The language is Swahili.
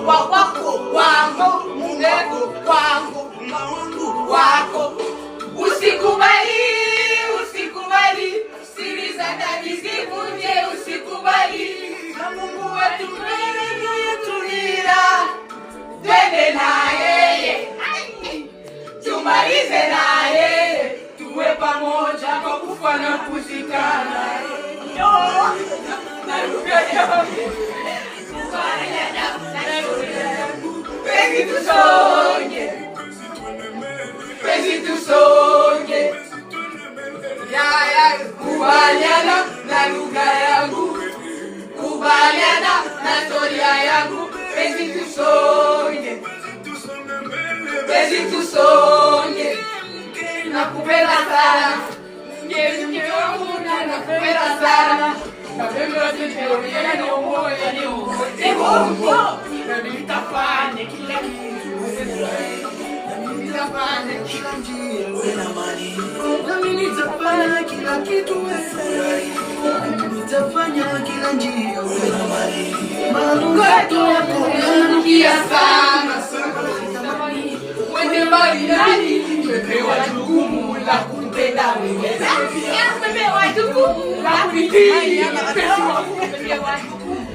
wako wangu, Mungu wangu wako. Usikubali, usikubali siri za ndani zivunje, usikubali. Na Mungu wetu mbele yetulia, twende na yeye, tumalize na yeye, tuwe pamoja kwa kufa na kuzikana. Penzi tusonge, penzi tusonge, ya kubaliana na lugha yangu, kubaliana na historia yangu. Penzi tusonge, penzi tusonge, nakupenda sana, mke wangu nakupenda sana. Nitafanya kila kitu, nitafanya kila njia uwe na amani, nami nitafanya kila kitu nitafanya kila njia uwe na amani. Manukato yako yananukia sana sana, wende mbali nani, nimepewa jukumu la kupenda wewe, nimepewa jukumu la kuitii, nimepewa jukumu